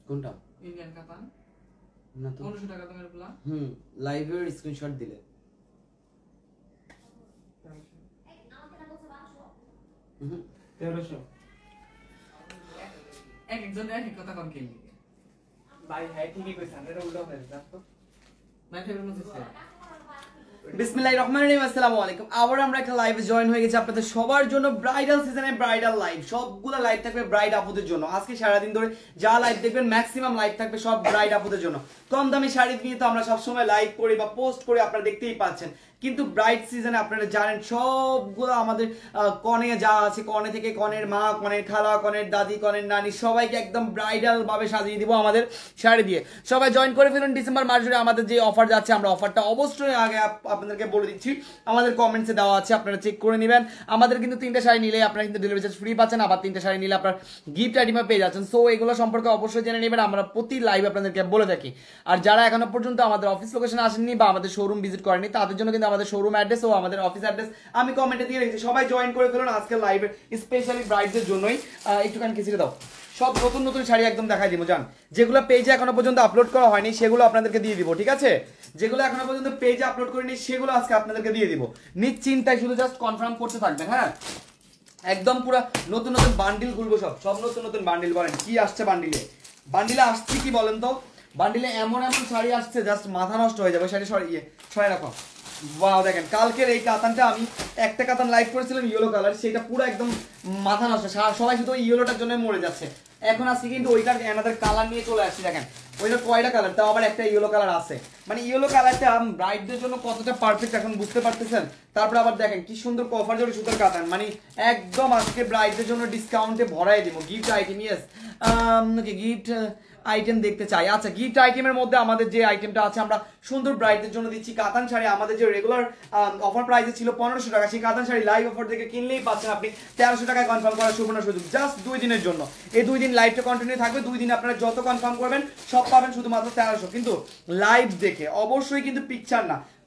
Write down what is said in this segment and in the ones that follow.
কোনটা ইন্ডিয়ান কাতান না তো 1500 টাকা দামের গুলা লাইভের স্ক্রিনশট দিলে একজন এক কথা কম কিনলি ভাই হ্যাঁ ঠিকই কইছেন এটা উল্টো হয়ে যাচ্ছে তো মাই ফেভারিট মুভি বিসমিল্লাহির রহমানির রহিম আসসালামু আলাইকুম আবার আমরা একটা লাইভে জয়েন হয়ে গেছি আপনাদের সবার জন্য ব্রাইডাল সিজনে ব্রাইডাল লাইভ সবগুলো লাইভ থাকবে ব্রাইড আপুদের জন্য আজকে সারা দিন ধরে যা লাইভ দেখবেন ম্যাক্সিমাম লাইভ থাকবে সব ব্রাইড আপুদের জন্য কম দামি শাড়ি নিয়ে তো আমরা সব সময় লাইভ করি বা পোস্ট করি আপনারা দেখতেই পাচ্ছেন কিন্তু ব্রাইড সিজনে আপনারা জানেন সবগুলো আমাদের কনে যা আছে কনে থেকে কনের মা কনের খালা কনের দাদি কনের নানি সবাইকে একদম ব্রাইডাল ভাবে সাজিয়ে দিব আমাদের শাড়ি দিয়ে সবাই জয়েন করে ফেলুন ডিসেম্বর মাস জুড়ে আমাদের যে অফার যাচ্ছে আমরা অফারটা অবশ্যই আগে আপনাদেরকে বলে দিচ্ছি আমাদের কমেন্টসে দেওয়া আছে আপনারা চেক করে নেবেন আমাদের কিন্তু 3টা শাড়ি নিলে আপনারা কিন্তু ডেলিভারি চার্জ ফ্রি পাচ্ছেন আবার 3টা শাড়ি নিলে আপনারা গিফট আইটেমে পেয়ে যাচ্ছেন সো এগুলো সম্পর্কে অবশ্যই জেনে নেবেন আমরা প্রতি লাইভ আপনাদেরকে বলে থাকি আর যারা এখনো পর্যন্ত আমাদের অফিস লোকেশনে আসেননি বা আমাদের শোরুম ভিজিট করেনি তাদের জন্য কিন্তু আমাদের শোরুম অ্যাড্রেস ও আমাদের অফিস অ্যাড্রেস আমি কমেন্টে দিয়ে রেখেছি সবাই জয়েন করে ফেলুন আজকে লাইভে স্পেশালি ব্রাইডদের জন্যই একটুখানি খিচিয়ে দাও সব নতুন নতুন শাড়ি একদম দেখাই দিব জান যেগুলো পেজে এখনো পর্যন্ত আপলোড করা হয়নি সেগুলো আপনাদেরকে দিয়ে দিব ঠিক আছে যেগুলো এখনো পর্যন্ত পেজে আপলোড করিনি সেগুলো আজকে আপনাদেরকে দিয়ে দিব নিশ্চিন্তায় শুধু জাস্ট কনফার্ম করতে থাকবেন হ্যাঁ একদম পুরো নতুন নতুন বান্ডিল খুলবো সব নতুন নতুন বান্ডিল বলেন কি আসছে বান্ডিলে আসছে কি বলেন তো বান্ডিলে এমন এমন শাড়ি আসছে জাস্ট মাথা নষ্ট হয়ে যাবে শাড়ি ছড়াই রাখো ওয়াও দেখেন কালকের এই কাতানটা আমি একটা কাতান লাইভ করেছিলাম ইয়েলো কালার সেটা পুরো একদম মাথা নষ্ট সবাই শুধু ইয়েলোটার জন্য মরে যাচ্ছে এখন আজকে কিন্তু ওইটার এনাদের কালার নিয়ে চলে আসছি দেখেন ওইটা কয়টা কালার তাও আবার একটা ইয়েলো কালার আছে মানে ইয়েলো কালারটা ব্রাইডদের জন্য কতটা পারফেক্ট এখন বুঝতে পারতেছেন তারপর আবার দেখেন কি সুন্দর কভার জোরে সুতার কাতান মানে একদম আজকে ব্রাইডদের জন্য ডিসকাউন্টে ভরাই দিব gift item yes gift item দেখতে চাই আচ্ছা গিফট আইটেমের মধ্যে আমাদের যে আইটেমটা আছে আমরা সুন্দর ব্রাইডদের জন্য দিচ্ছি কাতান শাড়ি আমাদের যে রেগুলার অফার প্রাইসে ছিল 1500 টাকা সেই কাতান শাড়ি লাইভ অফার থেকে কিনলেই পাচ্ছেন আপনি 1300 টাকায় কনফার্ম করার সুবর্ণ সুযোগ জাস্ট 2 দিনের জন্য এই 2 দিন লাইভটা কন্টিনিউ থাকবে 2 দিন আপনারা যত কনফার্ম করবেন সব পাবেন শুধুমাত্র 1300 কিন্তু লাইভ দেখে অবশ্যই কিন্তু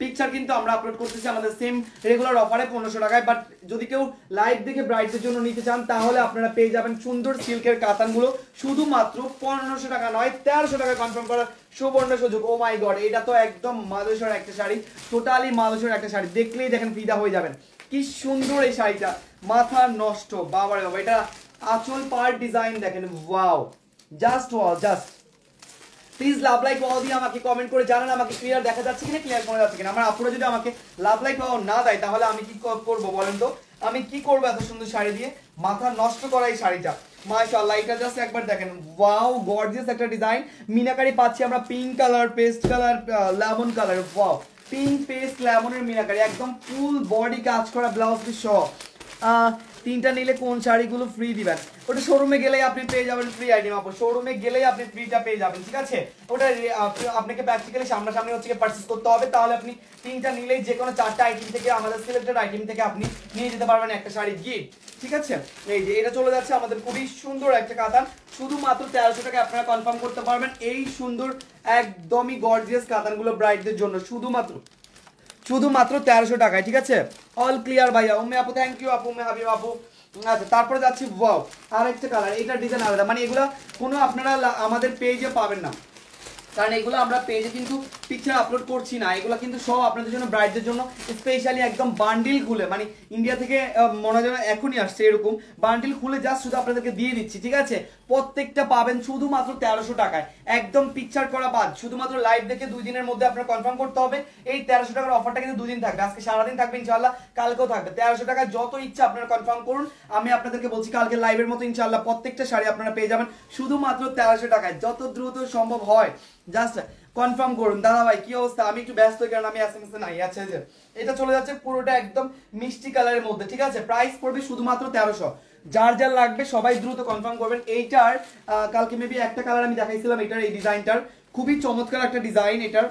পিকচার কিন্তু আমরা আপলোড করতেছি আমাদের সেম রেগুলার অফারে 1500 টাকায় বাট যদি কেউ লাইভ দেখে ব্রাইডদের জন্য নিতে চান তাহলে আপনারা পেয়ে যাবেন সুন্দর সিল্কের কাতানগুলো শুধুমাত্র 1500 টাকা নয় 1300 টাকায় কনফার্ম করার সুবর্ণ সুযোগ ও মাই গড এটা তো একদম মালয়েশিয়ার একটা শাড়ি টোটালি মালয়েশিয়ার একটা শাড়ি দেখলেই দেখেন ফিদা হয়ে যাবেন কি সুন্দর এই শাড়িটা মাথা নষ্ট বাবারে বাবা এটা আঁচল পার ডিজাইন দেখেন wow just please love like wow দিয়ে আমাকে কমেন্ট করে জানান আমাকে ক্লিয়ার দেখা যাচ্ছে কিনা ক্লিয়ার শোনা যাচ্ছে কিনা আমার আপুরা যদি আমাকে লাভ লাইক ওয়াও না দেয় তাহলে আমি কি করব বলেন তো আমি কি করব এত সুন্দর শাড়ি দিয়ে মাথা নষ্ট করা এই শাড়িটা মাশাআল্লাহ এটা জাস্ট একবার দেখেন ওয়াও গর্জিয়াস একটা ডিজাইন মিনাকারি পাচ্ছি আমরা pink colour paste colour lemon colour wow pink paste লেমনের মিনাকারি একদম ফুল বডি কাজ করা ব্লাউজ পিস সহ 3টা নিলে কোন শাড়িগুলো ফ্রি দিবেন ওটা শোরুমে গেলেই আপনি পেয়ে যাবেন ফ্রি আইটেম আপু শোরুমে গেলেই আপনি ফ্রিটা পেয়ে যাবেন ঠিক আছে ওটা আপনাকে প্র্যাকটিক্যালি সামনাসামনি হচ্ছে পারচেজ করতে হবে তাহলে আপনি 3টা নিলেই যে কোনো 4টা আইটেম থেকে আমাদের সিলেক্টেড আইটেম থেকে আপনি নিয়ে যেতে পারবেন একটা শাড়ি গিফট ঠিক আছে এই যে এটা চলে যাচ্ছে আমাদের খুবই সুন্দর একটা কাতান শুধুমাত্র 1300 টাকা আপনারা কনফার্ম করতে পারবেন এই সুন্দর একদমই গর্জিয়াস কাতানগুলো ব্রাইডদের জন্য শুধুমাত্র 1300 টাকায় ঠিক আছে অল ক্লিয়ার ভাইয়া উম্মে আপু থ্যাংক ইউ আপু উম্মে হাবিব আপু আচ্ছা তারপরে যাচ্ছি ওয়াও আরেকটা কালার এটা ডিজাইন আলাদা মানে এগুলা কোনো আপনারা আমাদের পেজে পাবেন না কারণ এগুলো আমরা পেজে কিন্তু পিকচার আপলোড করছি না এগুলো কিন্তু সব আপনাদের জন্য ব্রাইডদের জন্য স্পেশালি একদম বান্ডিল খুলে মানে ইন্ডিয়া থেকে মনে হয় এখনই আসছে এরকম বান্ডিল খুলে জাস্ট শুধু আপনাদেরকে দিয়ে দিচ্ছি ঠিক আছে প্রত্যেকটা পাবেন শুধুমাত্র 1300 টাকায় একদম পিকচার করা বাদ শুধুমাত্র লাইভ দেখে 2 দিনের মধ্যে আপনারা কনফার্ম করতে হবে এই 1300 টাকার অফারটা কিন্তু 2 দিন থাকবে আজকে সারাদিন থাকবে ইনশাআল্লাহ কালকেও থাকবে 1300 টাকা যত ইচ্ছা আপনারা কনফার্ম করুন আমি আপনাদেরকে বলছি কালকে লাইভের মতো ইনশাআল্লাহ প্রত্যেকটা শাড়ি আপনারা পেয়ে যাবেন শুধুমাত্র 1300 টাকায় যত দ্রুত সম্ভব হয় জাস্ট কনফার্ম করুন দাদা ভাই কি অবস্থা আমি একটু ব্যস্ত কারণ আমি এসএমএস এ নাই আচ্ছা যে এটা চলে যাচ্ছে পুরোটা একদম মিষ্টি কালারের মধ্যে ঠিক আছে প্রাইস পড়বে শুধুমাত্র 1300 যার লাগবে সবাই দ্রুত কনফার্ম করবেন এইটার কালকে মেবি একটা কালার আমি দেখাইছিলাম এটার এই ডিজাইনটার খুবই চমৎকার একটা ডিজাইন এটার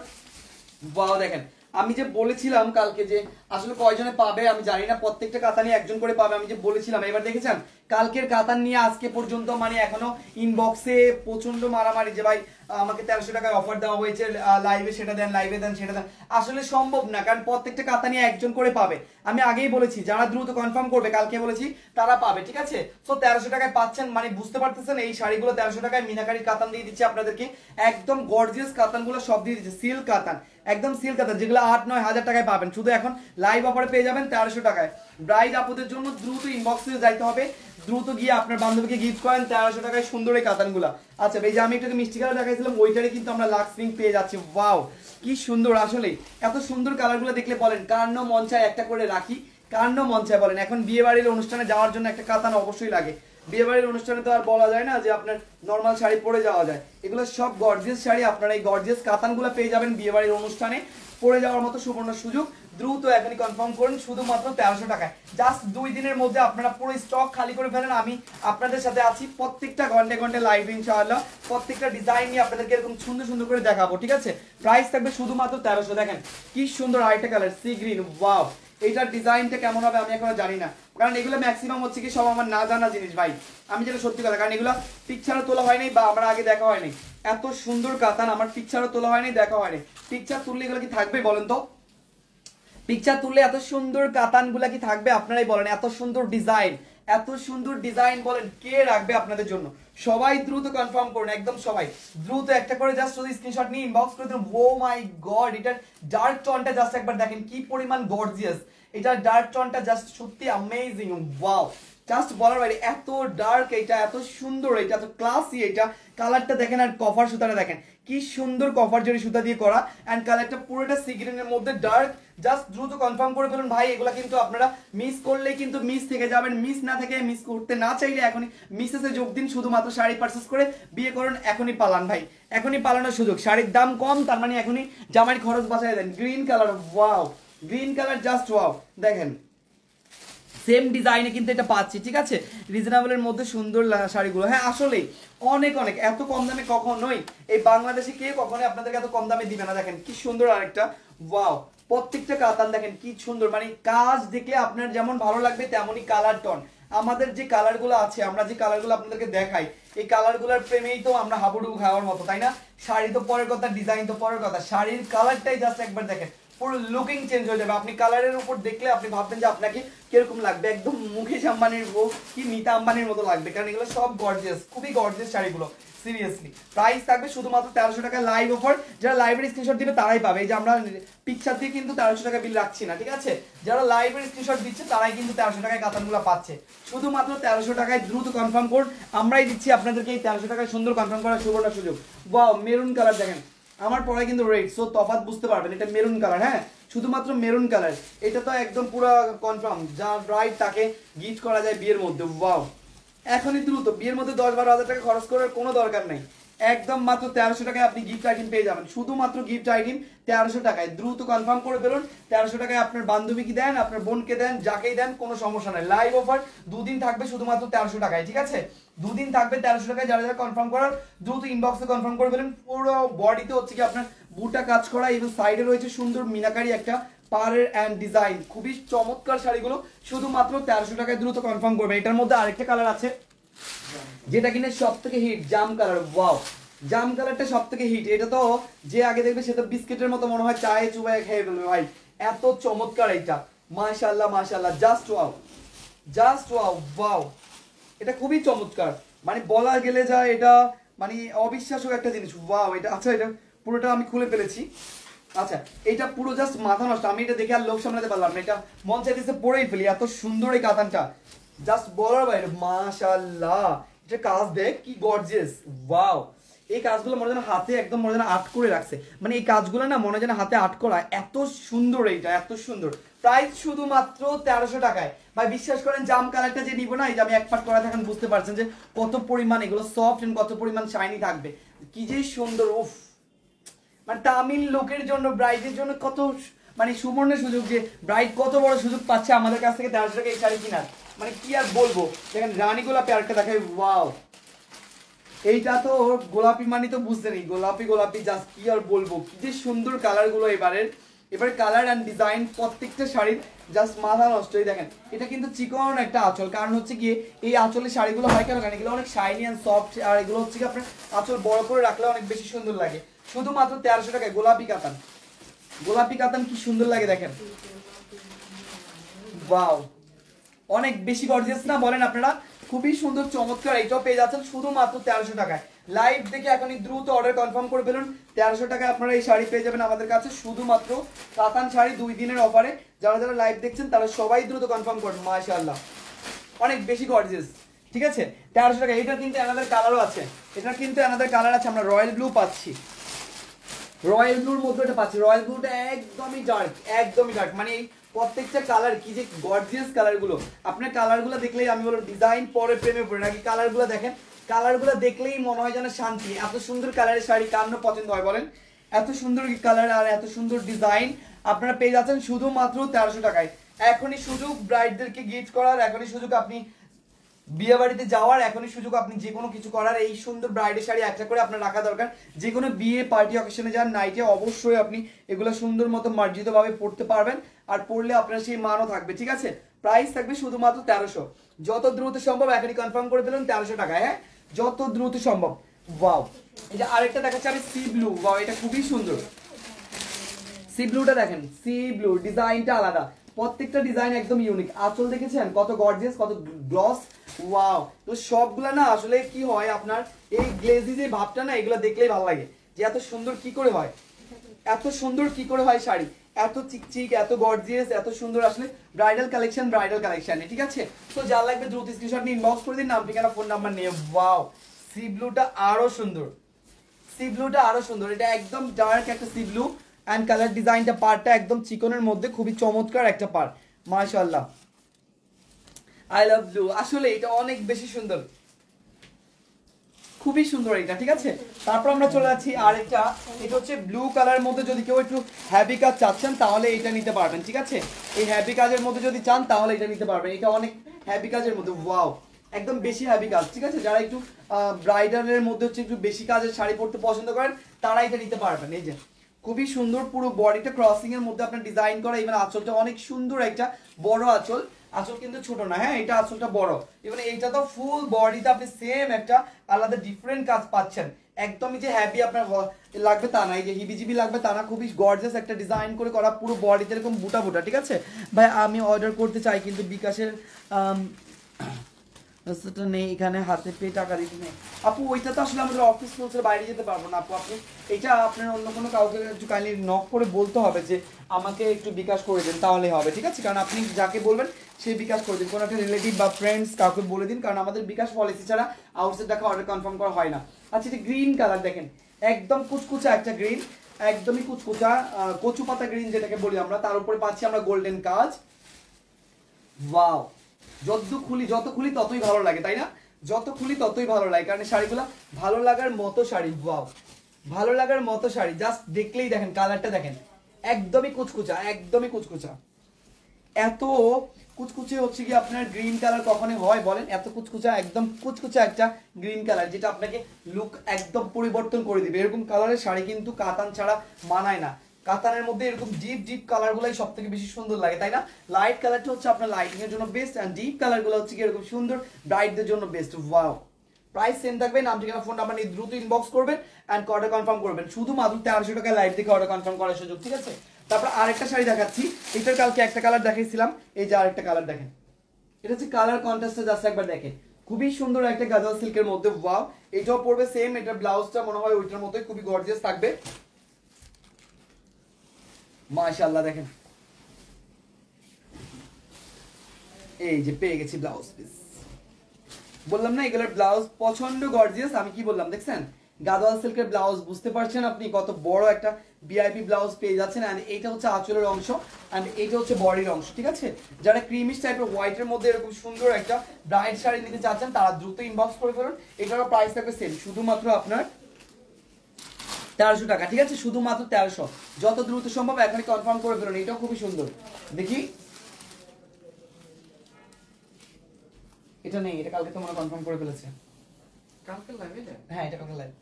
ওয়াও দেখেন আমি যে বলেছিলাম কালকে যে আসলে কয়জনে পাবে আমি জানি না, প্রত্যেকটা কাতানি একজন করে পাবে, আমি যে বলেছিলাম। এবার দেখেছেন কালকের কাতান নিয়ে আজকে পর্যন্ত মানে এখনো ইনবক্সে প্রচন্ড মারামারি যে ভাই আমাকে 1300 টাকায় অফার দেওয়া হয়েছে, লাইভে সেটা দেন, লাইভে দেন সেটা দেন। আসলে সম্ভব না, কারণ প্রত্যেকটা কাতানি একজন করে পাবে। আমি আগেই বলেছি যারা দ্রুত কনফার্ম করবে, কালকে বলেছি তারা পাবে, ঠিক আছে? সো 1300 টাকায় পাচ্ছেন, মানে বুঝতে পারতেছেন এই শাড়িগুলো 1300 টাকায় মিনাকারির কাতান দিয়ে দিচ্ছে আপনাদেরকে, একদম গর্জিয়াস কাতানগুলো সব দিয়ে দিচ্ছে, সিল্ক কাতান, একদম সিল্ক কাতান, যেগুলো 8-9 হাজার টাকায় পাবেন, শুধু এখন লাইভ অফারে পেয়ে যাবেন 1300 টাকায়। ব্রাইড আপুদের জন্য দ্রুত ইনবক্সে যাইতে হবে, দ্রুত গিয়ে আপনার বান্ধবীকে গিফট করেন 1300 টাকায় সুন্দর এই কাতানগুলা। আচ্ছা এই যে আমি একটু মিষ্টি কালার দেখাইছিলাম, ওইটারই কিন্তু আমরা লাক্স পিঙ্ক পেয়ে যাচ্ছি। ওয়াও কি সুন্দর, আসলে এত সুন্দর কালারগুলো দেখলে বলেন কার না মন চায় একটা করে রাখি, কার না মন চায় বলেন? এখন বিয়ে বাড়ির অনুষ্ঠানে যাওয়ার জন্য একটা কাতান অবশ্যই লাগে, বিয়ে বাড়ির অনুষ্ঠানে তো আর বলা যায় না যে আপনার নর্মাল শাড়ি পরে যাওয়া যায়, এগুলো সব গর্জিয়াস শাড়ি, আপনারা এই গর্জিয়াস কাতানগুলো পেয়ে যাবেন বিয়ে বাড়ির অনুষ্ঠানে পরে যাওয়ার মতো সুবর্ণ সুযোগ। দ্রুত এখনই কনফার্ম করুন শুধুমাত্র 1300 টাকায়, জাস্ট 2 দিনের মধ্যে আপনারা পুরো স্টক খালি করে ফেলেন। আমি আপনাদের সাথে আছি প্রত্যেকটা ঘন্টায় ঘন্টায় লাইভ, ইনশাআল্লাহ প্রত্যেকটা ডিজাইন নিয়ে আপনাদেরকে এরকম সুন্দর সুন্দর করে দেখাবো, ঠিক আছে? প্রাইস থাকবে শুধুমাত্র 1300। দেখেন কি সুন্দর আরেকটা কালার সি গ্রিন, ওয়াও এইটার ডিজাইনটা কেমন হবে আমি এখনো জানি না, কারণ এগুলো ম্যাক্সিমাম হচ্ছে কি সব আমার না জানা জিনিস ভাই, আমি যেটা সত্যি কথা, কারণ এগুলো পিকচারও তোলা হয়নি বা আমার আগে দেখা হয়নি। এত সুন্দর কাতান আমার পিকচারও তোলা হয়নি, দেখা হয়নি। পিকচার তুললে এগুলো কি থাকবে বলেন তো? পিকচার তুললে এত সুন্দর কাতানগুলা কি থাকবে আপনারাই বলেন? এত সুন্দর ডিজাইন, এত সুন্দর ডিজাইন বলেন কে রাখবে আপনাদের জন্য? সবাই দ্রুত কনফার্ম করুন, একদম সবাই দ্রুত একটা করে জাস্ট যদি স্ক্রিনশট নিয়ে ইনবক্স করে দেন। ও মাই গড, এটার ডার্ক টোনটা জাস্ট একবার দেখেন কি পরিমাণ গর্জিয়াস, এটার ডার্ক টোনটা জাস্ট সত্যি অ্যামেজিং। ওয়াও জাস্ট বলার বাইরে, এত ডার্ক এটা, এত সুন্দর এটা, এত ক্লাসি এটা, কালারটা দেখেন আর কভার সুতাটা দেখেন কি সুন্দর, কভার জরি সুতা দিয়ে করা, এন্ড কালারটা পুরোটা সি গ্রিনের মধ্যে ডার্ক। জাস্ট দ্রুত কনফার্ম করে ফেলুন ভাই, এগুলা কিন্তু আপনারা মিস করলে কিন্তু মিস থেকে যাবেন, মিস না থেকে, মিস করতে না চাইলে এখনই মিসেসে যোগ দিন, শুধুমাত্র শাড়ি পারচেস করে বিয়ে করুন, এখনই পালান ভাই, এখনই পালানোর সুযোগ। শাড়ির দাম কম, তার মানে এখনই জামাইয়ের খরচ বাঁচাই দেন। Green colour, wow green colour just wow, দেখেন সেম ডিজাইনে কিন্তু এটা পাচ্ছি, ঠিক আছে? রিজনেবলের মধ্যে সুন্দর শাড়িগুলো, হ্যাঁ আসলেই অনেক অনেক, এত কম দামে কখনোই এই বাংলাদেশে কে কখনোই আপনাদেরকে এত কম দামে দিবে না। দেখেন কি সুন্দর আরেকটা, ওয়াও প্রত্যেকটা কাতান দেখেন কি সুন্দর, মানে কাজ দেখলে আপনার যেমন ভালো লাগবে তেমনই কালার টন। আমাদের যে কালারগুলো আছে, আমরা যে কালারগুলো আপনাদেরকে দেখাই, এই কালারগুলোর প্রেমেই তো আমরা হাবুডুবু খাওয়ার মতো, তাই না? শাড়ি তো পরের কথা, ডিজাইন তো পরের কথা, শাড়ির কালারটাই জাস্ট একবার দেখেন পুরো লুকিং চেঞ্জ হয়ে যাবে। আপনি কালারের উপর দেখলে আপনি ভাববেন যে আপনাকে কিরকম লাগবে, একদম মুকেশ আম্বানির বউ কি মিতা আম্বানির মতো লাগবে, কারণ এগুলো সব গর্জিয়াস, খুবই গর্জিয়াস শাড়িগুলো। সিরিয়াসলি প্রাইস থাকবে শুধুমাত্র 1300 টাকা, লাইভ অফার। যারা লাইভের স্ক্রিনশট দিবে তারাই পাবে, এই যে আমরা পিকচার দিয়ে কিন্তু 1300 টাকা বিল রাখছি না, ঠিক আছে? যারা লাইভের স্ক্রিনশট দিচ্ছে তারাই কিন্তু 1300 টাকায় কাতানগুলো পাচ্ছে, শুধুমাত্র 1300 টাকায়। দ্রুত কনফার্ম করুন, আমরাই দিচ্ছি আপনাদেরকে এই 1300 টাকায় সুন্দর কনফার্ম করার সুবর্ণ সুযোগ। ওয়াও মেরুন কালার দেখেন, আমার পরে কিন্তু রেড, সো তফাৎ বুঝতে পারবেন, এটা মেরুন কালার, হ্যাঁ শুধুমাত্র মেরুন কালার, এটা তো একদম পুরো কনফার্ম, যা ব্রাইড তাকে গিফট করা যায় বিয়ের মধ্যে। ওয়াও এখনই দ্রুত, বিয়ের মধ্যে 10-12 হাজার টাকা খরচ করার কোনো দরকার নেই, একদম মাত্র 1300 টাকায় আপনি গিফট আইটেম পেয়ে যাবেন, শুধুমাত্র গিফট আইটেম 1300 টাকায়। দ্রুত কনফার্ম করে ফেলুন, 1300 টাকায় আপনার বান্ধবীকে দেন, আপনার বোনকে দেন, যাকেই দেন, কোনো সমস্যা নাই। লাইভ অফার 2 দিন থাকবে শুধুমাত্র 1300 টাকায়, ঠিক আছে? 2 দিন থাকবে 1300 টাকায়। যারা যারা কনফার্ম করার দ্রুত ইনবক্সে কনফার্ম করে ফেলুন। পুরো বডিতে হচ্ছে কি আপনার বুটা কাজ করা, এবং সাইডে রয়েছে সুন্দর মিনাকারি একটা পাড়ের এন্ড ডিজাইন, খুবই চমৎকার শাড়িগুলো শুধুমাত্র 1300 টাকায়। দ্রুত কনফার্ম করবেন। এটার মধ্যে আরেকটা কালার আছে যেটা কিনা সব থেকে হিট, জাম কালার। ওয়াও জাম কালারটা সব থেকে হিট, এটা তো যে আগে দেখবে সে তো বিস্কিটের মতো মনে হয় চায়ে চুবাই খেয়ে ফেলবে ভাই, এত চমৎকার এটা, মাশাআল্লাহ মাশাআল্লাহ, just wow just wow. Wow এটা খুবই চমৎকার, মানে বলা গেলে যায় এটা মানে অবিশ্বাস্য একটা জিনিস। ওয়াও এটা, আচ্ছা এটা পুরোটা আমি খুলে ফেলেছি, আচ্ছা এটা পুরো জাস্ট মাথা নষ্ট, আমি এটা দেখে আর লোক সামলাতে পারলাম না, এটা মন চাইতেছে পরেই ফেলি, এত সুন্দর এই কাতানটা, জাস্ট বলার বাইরে। মাশাআল্লাহ এটা কাজ দেখ কি গর্জিয়াস। ওয়াও এই কাজগুলো মনে যেন হাতে একদম মনে যেন আর্ট করে রাখছে, মানে এই কাজগুলো না মনে যেন হাতে আর্ট করা, এত সুন্দর এইটা, এত সুন্দর। প্রাইস শুধুমাত্র 1300 টাকায় ভাই, বিশ্বাস করেন জাম কালারটা যে নিব না, এই যে আমি এক পাট করা থাকেন বুঝতে পারছেন যে কত পরিমাণ এগুলো সফট এন্ড কত পরিমাণ শাইনি থাকবে, কি যে সুন্দর। উফ মানে তামিল লোকের জন্য, ব্রাইডের জন্য কত মানে সুবর্ণ সুযোগ, যে ব্রাইড কত বড় সুযোগ পাচ্ছে আমাদের কাছ থেকে 1300 টাকা এই শাড়ি কেনার, মানে কি আর বলবো। দেখেন রানী গোলাপি আরেকটা দেখাই, ওয়াও এইটা তো গোলাপি মানে তো বুঝতে নেই, গোলাপি গোলাপি, জাস্ট কি আর বলবো, কি যে সুন্দর কালার গুলো এবারের, এবার কালার অ্যান্ড ডিজাইন প্রত্যেকটা শাড়ির জাস্ট মাথা নষ্টই দেখেন। এটা কিন্তু চিকন একটা আঁচল, কারণ হচ্ছে গিয়ে এই আঁচলের শাড়িগুলো হয় কেন, কারণ এগুলো অনেক শাইনি অ্যান্ড সফট, আর এগুলো হচ্ছে কি আপনার আঁচল বড় করে রাখলে অনেক বেশি সুন্দর লাগে। শুধুমাত্র 1300 টাকায় গোলাপি কাতান। গোলাপি কাতান কি সুন্দর লাগে দেখেন, ওয়াও অনেক বেশি গর্জিয়াস না বলেন আপনারা? খুবই সুন্দর চমৎকার, এটাও পেয়ে যাচ্ছেন শুধুমাত্র 1300 টাকায়। লাইভ দেখে এখনই দ্রুত অর্ডার কনফার্ম করে ফেলুন। 1300 টাকায় আপনারা এই শাড়ি পেয়ে যাবেন আমাদের কাছে শুধুমাত্র কাতান শাড়ি 2 দিনের অফারে। যারা যারা লাইভ দেখছেন তারা সবাই দ্রুত কনফার্ম করুন। মাশাআল্লাহ অনেক বেশি গর্জিয়াস, ঠিক আছে 1300 টাকা। এটা কিন্তু অ্যানাদার কালারও আছে, এটা কিন্তু অ্যানাদার কালার আছে, আমরা রয়্যাল ব্লু পাচ্ছি, রয়্যাল ব্লুর মধ্যে এটা পাচ্ছি। রয়্যাল ব্লুটা একদমই ডার্ক, একদমই ডার্ক, মানে এই প্রত্যেকটা কালার কি যে গর্জিয়াস কালারগুলো। আপনার কালারগুলো দেখলেই আমি বলবো ডিজাইন পরে প্রেমে পড়ে নাকি। কালারগুলো দেখেন, কালারগুলো দেখলেই মনে হয় যেন শান্তি। এত সুন্দর কালারের শাড়ি কার না পছন্দ হয় বলেন? এত সুন্দর কালার আর এত সুন্দর ডিজাইন আপনারা পেয়ে যাচ্ছেন শুধুমাত্র 1300 টাকায়। এখনই সুযোগ ব্রাইডদেরকে গিফট করার, এখনই সুযোগ আপনি বিয়ে বাড়িতে যাওয়ার, এখনই সুযোগ আপনি যে কোনো কিছু করার। এই সুন্দর ব্রাইডের শাড়ি একটা করে আপনার রাখা দরকার। যে কোনো বিয়ে পার্টি অকেশনে যান, নাইটে অবশ্যই আপনি এগুলো সুন্দর মতো মার্জিতভাবে পড়তে পারবেন, আর পড়লে আপনার সেই মানও থাকবে, ঠিক আছে। প্রাইস থাকবে শুধুমাত্র 1300। যত দ্রুত সম্ভব এখনই কনফার্ম করে ফেলুন 1300 টাকায়, হ্যাঁ যত দ্রুত সম্ভব। ওয়াও এই যে আরেকটা দেখাচ্ছি আমি সি ব্লু, ওয়াও এটা খুবই সুন্দর। সি ব্লুটা দেখেন, সি ব্লু ডিজাইনটা আলাদা, প্রত্যেকটা ডিজাইন একদম ইউনিক। আঁচল দেখেছেন কত গর্জিয়াস, কত গ্লস, ওয়াও। তো সবগুলা না আসলে কি হয় আপনার এই গ্লেজি যে ভাবটা না, এগুলো দেখলেই ভালো লাগে যে এত সুন্দর কি করে হয়, এত সুন্দর কি করে হয় শাড়ি, এত চিকচিক, এত গর্জিয়াস, এত সুন্দর। আসলে ব্রাইডাল কালেকশন, ব্রাইডাল কালেকশন, ঠিক আছে। তো যা লাগবে দ্রুত স্ক্রিনশট নিয়ে ইনবক্স করে দিন, নাম ঠিকানা ফোন নাম্বার নিয়ে। ওয়াও সি ব্লুটা আরো সুন্দর, সি ব্লুটা আরো সুন্দর। এটা একদম ডার্ক একটা সি ব্লু অ্যান্ড কালার ডিজাইনটা পার্টটা একদম চিকনের মধ্যে খুবই চমৎকার একটা পার্ট, মাশাআল্লাহ। আই লাভ ব্লু, আসলে এটা অনেক বেশি সুন্দর, খুবই সুন্দর এটা, ঠিক আছে। তারপর আমরা চলে যাচ্ছি আরেকটা, এটা হচ্ছে ব্লু কালারের মধ্যে যদি কেউ একটু হ্যাভি কাজ চাচ্ছেন তাহলে এটা নিতে পারবেন, ঠিক আছে। এই হ্যাভি কাজের মধ্যে যদি চান তাহলে এটা নিতে পারবেন। এটা অনেক হ্যাভি কাজের মধ্যে, ওয়াও একদম বেশি হ্যাভি কাজ, ঠিক আছে। যারা একটু ব্রাইডালের মধ্যে হচ্ছে একটু বেশি কাজের শাড়ি পরতে পছন্দ করেন তারা এটা নিতে পারবেন। এই যে খুবই সুন্দর, পুরো বডিটা ক্রসিং এর মধ্যে আপনার ডিজাইন করা। ইভেন আঁচলটা অনেক সুন্দর, একটা বড় আঁচল, আঁচল কিন্তু ছোট না, হ্যাঁ এটা আঁচলটা বড়। ইভেন এইটা তো ফুল বডিতে আপনি সেম একটা আলাদা ডিফারেন্ট কাজ পাচ্ছেন। একদমই যে হ্যাপি আপনার লাগবে তা না, এই যে হিবিজিবি লাগবে তা না, খুবই গর্জিয়াস একটা ডিজাইন করে করা, পুরো বডিতে এরকম বুটা বুটা, ঠিক আছে। ভাই আমি অর্ডার করতে চাই কিন্তু বিকাশের রাস্তাটা নেই, এখানে হাতে পেয়ে টাকা দিতে নেই। আপু ওইটা তো আসলে আমাদের অফিস রুলসের বাইরে যেতে পারবো না আপু। আপনি এটা আপনার অন্য কোনো কাউকে একটু কাইন্ডলি নক করে বলতে হবে যে আমাকে একটু বিকাশ করে দিন, তাহলে হবে, ঠিক আছে। কারণ আপনি যাকে বলবেন সে বিকাশ করে দিন, কোনো একটা রিলেটিভ বা ফ্রেন্ডস কাউকে বলে দিন, কারণ আমাদের বিকাশ পলিসি ছাড়া আউটসাইড টাকা অর্ডার কনফার্ম করা হয় না। আচ্ছা এটা গ্রিন কালার দেখেন, একদম কুচকুচা একটা গ্রিন, একদমই কুচকুচা কচু পাতা গ্রিন যেটাকে বলি আমরা। তার উপরে পাচ্ছি আমরা গোল্ডেন কাজ, ওয়াও। যত খুলি ততই ভালো লাগে, তাই না? যত খুলি ততই ভালো লাগে, কারণ শাড়িগুলো ভালো লাগার মতো শাড়ি, ওয়াও ভালো লাগার মতো শাড়ি। জাস্ট দেখলেই দেখেন কালারটা দেখেন, একদমই কুচকুচা, একদমই কুচকুচা। এত কুচকুচে হচ্ছে কি আপনার গ্রিন কালার কখনই হয় বলেন? এত কুচকুচা, একদম কুচকুচা একটা গ্রিন কালার যেটা আপনাকে লুক একদম পরিবর্তন করে দিবে। এরকম কালারের শাড়ি কিন্তু কাতান ছাড়া মানায় না। কাতানের মধ্যে এরকম ডিপ ডিপ কালারগুলোই সব থেকে বেশি সুন্দর লাগে, তাই না? লাইট কালারটা হচ্ছে আপনার লাইটিং এর জন্য বেস্ট, এন্ড ডিপ কালারগুলো হচ্ছে কি এরকম সুন্দর ব্রাইটদের জন্য বেস্ট। ওয়াও প্রাইস সেম থাকবে, নাম ঠিকানা ফোন নাম্বার নিয়ে দ্রুত ইনবক্স করবেন এন্ড অর্ডার কনফার্ম করবেন। শুধুমাত্র 1300 টাকা লাইভ দেখে অর্ডার কনফার্ম করার সুযোগ, ঠিক আছে। তারপর আরেকটা শাড়ি দেখাচ্ছি, এটার কালকে একটা কালার দেখাইছিলাম, এই যে আরেকটা কালার দেখেন, এটা হচ্ছে কালার কন্ট্রাস্টে জাস্ট একবার দেখেন, খুবই সুন্দর একটা গাজল সিল্কের মধ্যে, ওয়াও। এটাও পড়বে সেম, এটার ব্লাউজটা মনে হয় ওইটার মতোই খুবই গর্জিয়াস থাকবে, মাশাআল্লাহ। দেখেন এই যে পেয়ে গেছি ব্লাউজ পিস, বললাম না এগুলোর ব্লাউজ প্রচন্ড গর্জিয়াস। আমি কি বললাম দেখছেন, গাদোয়াল সিল্কের ব্লাউজ, বুঝতে পারছেন আপনি কত বড় একটা ভিআইপি ব্লাউজ পেয়ে যাচ্ছেন। এন্ড এইটা হচ্ছে আঁচলের অংশ এন্ড এইটা হচ্ছে বডির অংশ, ঠিক আছে। যারা ক্রিমিশ টাইপের হোয়াইটের মধ্যে এরকম সুন্দর একটা ব্রাইট শাড়ি নিতে চাচ্ছেন তারা দ্রুত ইনবক্স করে ফেলুন। এটারও প্রাইস থাকবে সেম, শুধুমাত্র আপনার 1300 টাকা, ঠিক আছে, শুধুমাত্র 1300। যত দ্রুত সম্ভব এখনই কনফার্ম করে ফেলুন। এটাও খুবই সুন্দর, দেখি এটা নেই, এটা কালকে তোমরা কনফার্ম করে ফেলেছে। কালকে লাইভে যায়? হ্যাঁ এটা কালকে লাইভ,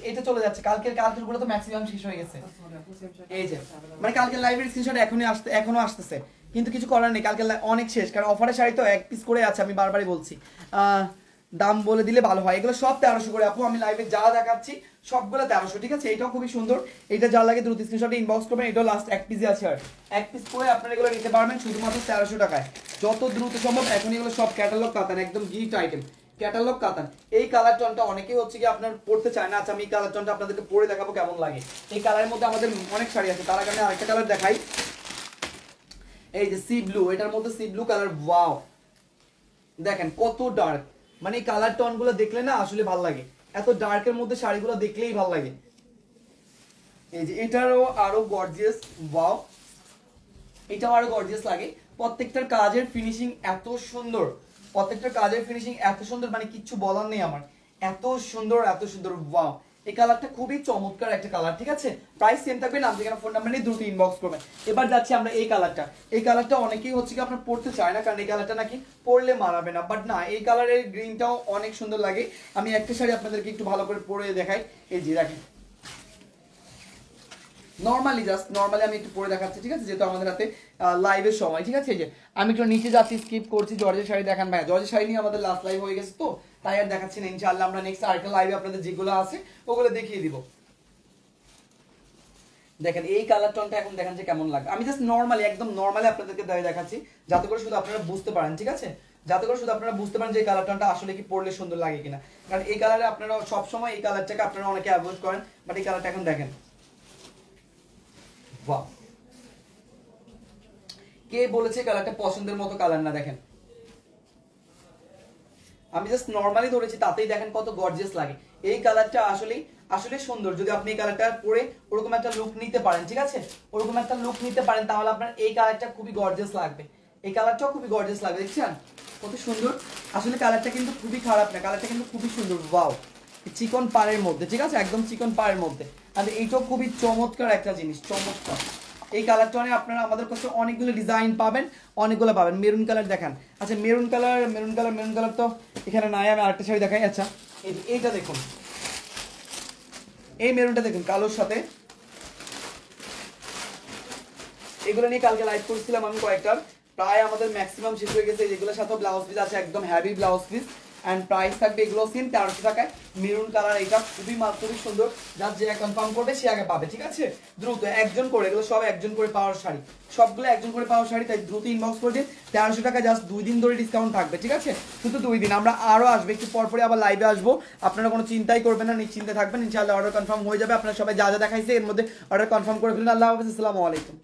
এটা চলে যাচ্ছে, কালকের গুলো তো ম্যাক্সিমাম শেষ হয়ে গেছে। এই যে মানে কালকের লাইভের স্ক্রিনশট এখনো আসতেছে, কিন্তু কিছু করার নেই, কালকে অনেক শেষ, কারণ অফারের শাড়ি তো এক পিস করে আছে, আমি বারবারই বলছি। দাম বলে দিলে ভালো হয়, এগুলো সব 1300 করে আপু, আমি লাইভে যা দেখাচ্ছি সবগুলো 1300, ঠিক আছে? এটাও খুবই সুন্দর, এটা যা লাগে দ্রুত স্ক্রিনশটে ইনবক্স করবেন, এটাও লাস্ট এক পিসে আছে, আর এক পিস করে আপনারা এগুলো নিতে পারবেন শুধুমাত্র 1300 টাকায়, যত দ্রুত সম্ভব। এখন এগুলো সব ক্যাটালগ কাতান, একদম গিফট আইটেম, ক্যাটালগ কাতান। এই কালার টোনটা অনেকেই হচ্ছে কি আপনার পড়তে চায় না, আচ্ছা আমি এই কালার টোনটা আপনাদেরকে পরে দেখাবো কেমন লাগে। এই কালারের মধ্যে আমাদের অনেক শাড়ি আছে, তার আগে আমি আরেকটা কালার দেখাই। এই যে সি ব্লু, এটার মধ্যে সি ব্লু কালার, ওয়াও দেখেন কত ডার্ক, মানে এই কালার টোন গুলো দেখলে না আসলে ভালো লাগে, এত ডার্কের মধ্যে শাড়িগুলো দেখলেই ভালো লাগে। এই যে এটারও আরো গর্জিয়াস, ওয়াও এটাও আরো গর্জিয়াস লাগে। প্রত্যেকটার কাজের ফিনিশিং এত সুন্দর, প্রত্যেকটার কাজের ফিনিশিং এত সুন্দর, মানে কিচ্ছু বলার নেই আমার, এত সুন্দর এত সুন্দর, ওয়াও। এই কালারটা খুবই চমৎকার একটা কালার, ঠিক আছে? প্রাইস সেম থাকবে, নাম ঠিকানা ফোন নাম্বার নিয়ে দ্রুত ইনবক্স করবেন। এবার যাচ্ছি আমরা এই কালারটা, এই কালারটা অনেকেই হচ্ছে কি আপনার পড়তে চায় না, কারণ এই কালারটা নাকি পরলে মানাবে না, বাট না, এই কালারের গ্রিনটাও অনেক সুন্দর লাগে। আমি একটা শাড়ি আপনাদেরকে একটু ভালো করে পরে দেখাই, এই যে দেখেন, নরমালি আমি একটু পরে দেখাচ্ছি, ঠিক আছে? যেহেতু আমাদের হাতে লাইভের সময়, ঠিক আছে? এই যে আমি একটু নিচে যাচ্ছি, স্কিপ করছি, জর্জের শাড়ি দেখান ভাই, জর্জের শাড়ি নিয়ে আমাদের লাস্ট লাইভ হয়ে গেছে, তো তাই আর দেখাচ্ছি না, ইনশাআল্লাহ আমরা নেক্সট আরেকটা লাইভে আপনাদের যেগুলো আছে ওগুলো দেখিয়ে দিব। দেখেন এই কালার টোনটা এখন দেখেন যে কেমন লাগে, আমি জাস্ট নরমালি একদম নরমালি আপনাদেরকে দেখাচ্ছি, যাতে করে শুধু আপনারা বুঝতে পারেন, ঠিক আছে? যাতে করে শুধু আপনারা বুঝতে পারেন যে এই কালার টোনটা আসলে কি পরলে সুন্দর লাগে কিনা, কারণ এই কালারে আপনারা সবসময় এই কালারটাকে আপনারা অনেকে অ্যাভয়েড করেন, বাট এই কালারটা এখন দেখেন, বাহ, কে বলেছে কালারটা পছন্দের মতো কালার না? দেখেন আমি জাস্ট নরমালি ধরেছি, তাতেই দেখেন কত গর্জিয়াস লাগে। এই কালারটা আসলে সুন্দর, যদি আপনি এই কালারটা পরে ওরকম একটা লুক নিতে পারেন, ঠিক আছে? ওরকম একটা লুক নিতে পারেন, তাহলে আপনার এই কালারটা খুবই গর্জিয়াস লাগবে, এই কালারটাও খুবই গর্জিয়াস লাগবে। দেখছেন কত সুন্দর, আসলে কালারটা কিন্তু খুবই খারাপ না, কালারটা কিন্তু খুবই সুন্দর, ওয়াও, চিকন পাড়ের মধ্যে, ঠিক আছে? একদম চিকন পাড়ের মধ্যে, আর এইটাও খুবই চমৎকার একটা জিনিস, চমৎকার। এই কালারটা আপনারা আমাদের কাছে অনেকগুলো ডিজাইন পাবেন, অনেকগুলো পাবেন। মেরুন কালার দেখান, আচ্ছা মেরুন কালার তো এখানে নাই, আমি আরেকটা শাড়ি দেখাই। আচ্ছা এইটা দেখুন, এই মেরুনটা দেখুন কালোর সাথে, এগুলো নিয়ে কালকে লাইভ করছিলাম আমি কয়েকটার, প্রায় আমাদের ম্যাক্সিমাম শেষ হয়ে গেছে। এগুলোর সাথেও ব্লাউজ পিস আছে, একদম heavy blouse piece, and price থাকবে এগুলো সেম 1300 টাকায়। মেরুন কালার, এটা খুবই সুন্দর, যার যে কনফার্ম করবে সে আগে পাবে, ঠিক আছে? দ্রুত একজন করে, এগুলো সব একজন করে পাওয়ার শাড়ি, সবগুলো একজন করে পাওয়ার শাড়ি, তাই দ্রুত ইনবক্স করে দিন। 1300 টাকা, জাস্ট 2 দিন ধরে ডিসকাউন্ট থাকবে, ঠিক আছে? শুধু 2 দিন, আমরা আরো আসবো, একটু পরপরই আবার লাইভে আসবো, আপনারা কোনো চিন্তাই করবেন না, নিশ্চিন্তে থাকবেন, ইনশাআল্লাহ অর্ডার কনফার্ম হয়ে যাবে। আপনারা সবাই যা যা দেখাইছে এর মধ্যে অর্ডার কনফার্ম করে ফেলুন। আল্লাহ হাফেজ, আসসালামু আলাইকুম।